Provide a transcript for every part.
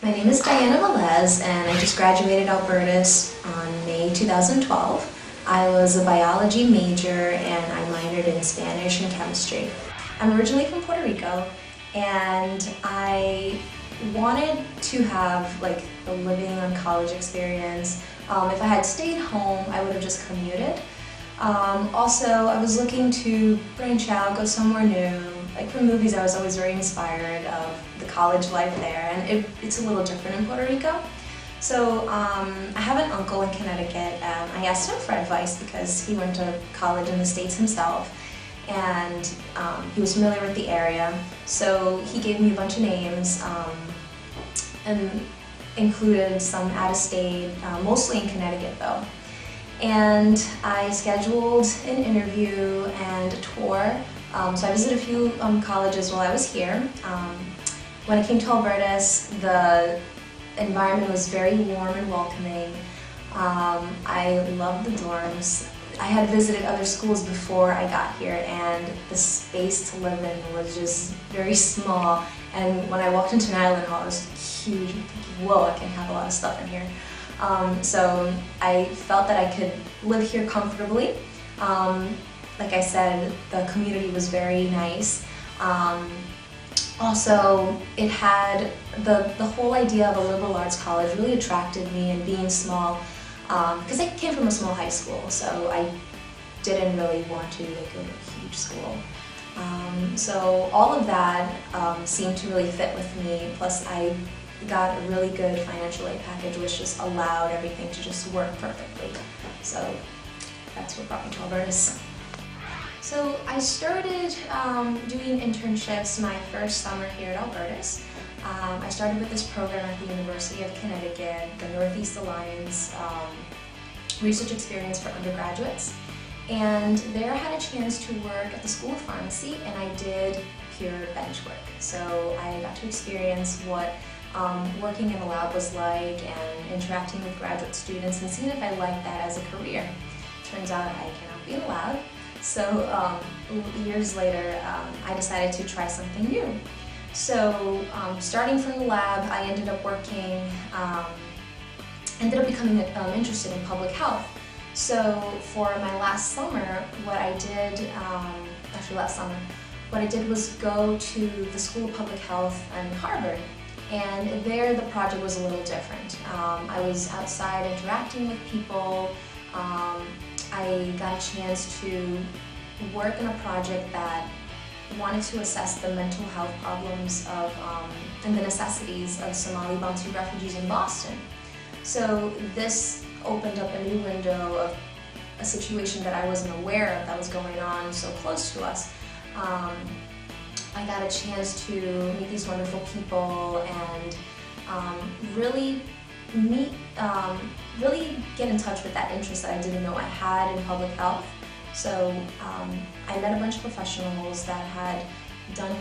My name is Velez, and I just graduated Albertus on May 2012. I was a biology major and I minored in Spanish and chemistry. I'm originally from Puerto Rico, and I wanted to have like the living on college experience. If I had stayed home, I would have just commuted. Also, I was looking to branch out, go somewhere new. Like for movies, I was always very inspired of the college life there, and it's a little different in Puerto Rico. So I have an uncle in Connecticut. I asked him for advice because he went to college in the States himself, and he was familiar with the area. So he gave me a bunch of names and included some out-of-state, mostly in Connecticut though. And I scheduled an interview and a tour. So I visited a few colleges while I was here. When I came to Albertus, the environment was very warm and welcoming. I loved the dorms. I had visited other schools before I got here, and the space to live in was just very small. And when I walked into an island hall, it was huge. Whoa, I can have a lot of stuff in here. So I felt that I could live here comfortably. Like I said, the community was very nice. Also, it had the whole idea of a liberal arts college really attracted me, and being small, because I came from a small high school, so I didn't really want to go to a huge school. So all of that seemed to really fit with me. Plus, I got a really good financial aid package, which just allowed everything to just work perfectly. So that's what brought me to Albertus. So I started doing internships my first summer here at Albertus. I started with this program at the University of Connecticut, the Northeast Alliance research experience for undergraduates. And there I had a chance to work at the School of Pharmacy, and I did pure bench work. So I got to experience what working in a lab was like, and interacting with graduate students, and seeing if I liked that as a career. Turns out I cannot be in a lab. So years later, I decided to try something new. So starting from the lab, I ended up becoming interested in public health. So for my last summer, what I did was go to the School of Public Health in Harvard. And there the project was a little different. I was outside interacting with people. I got a chance to work in a project that wanted to assess the mental health problems of and the necessities of Somali Bantu refugees in Boston. So this opened up a new window of a situation that I wasn't aware of that was going on so close to us. I got a chance to meet these wonderful people and really get in touch with that interest that I didn't know I had in public health. So I met a bunch of professionals that had done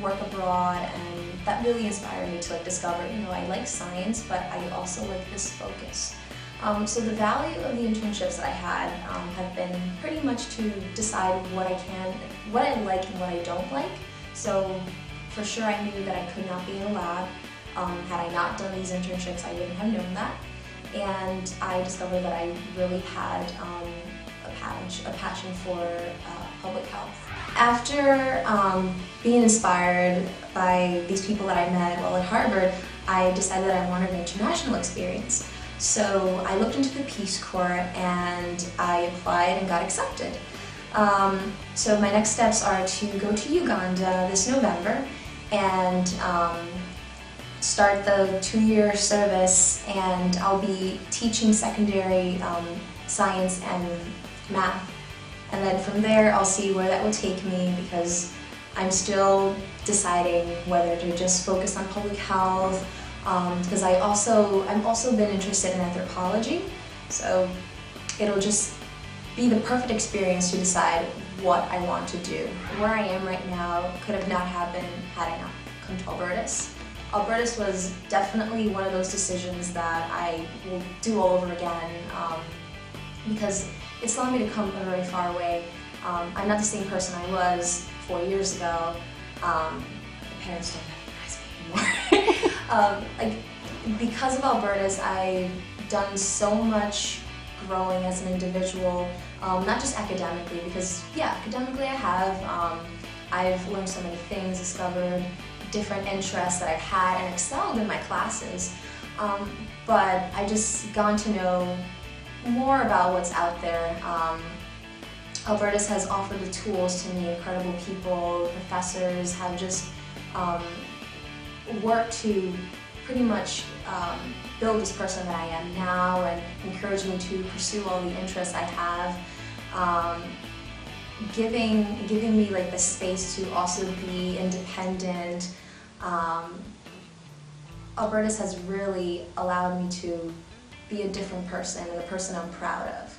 work abroad, and that really inspired me to discover, I like science, but I also like this focus. So the value of the internships that I had have been pretty much to decide what I like and what I don't like. So for sure I knew that I could not be in a lab. Had I not done these internships, I wouldn't have known that. And I discovered that I really had a passion for public health. After being inspired by these people that I met while at Harvard, I decided that I wanted an international experience. So I looked into the Peace Corps and I applied and got accepted. So my next steps are to go to Uganda this November and start the 2-year service, and I'll be teaching secondary science and math. And then from there I'll see where that will take me, because I'm still deciding whether to just focus on public health, because I've also been interested in anthropology, so it'll just be the perfect experience to decide what I want to do. Where I am right now could have not happened had I not come to Albertus. Albertus was definitely one of those decisions that I will do all over again, because it's allowed me to come from very far away. I'm not the same person I was 4 years ago. My parents don't recognize me anymore. Because of Alberta's, I've done so much growing as an individual, not just academically, because yeah, academically I have. I've learned so many things, discovered different interests that I've had, and excelled in my classes. But I just gotten to know more about what's out there. Alberta's has offered the tools to meet incredible people. Professors have just worked to pretty much build this person that I am now and encourage me to pursue all the interests I have. Giving me like the space to also be independent. Alberta's has really allowed me to be a different person and a person I'm proud of.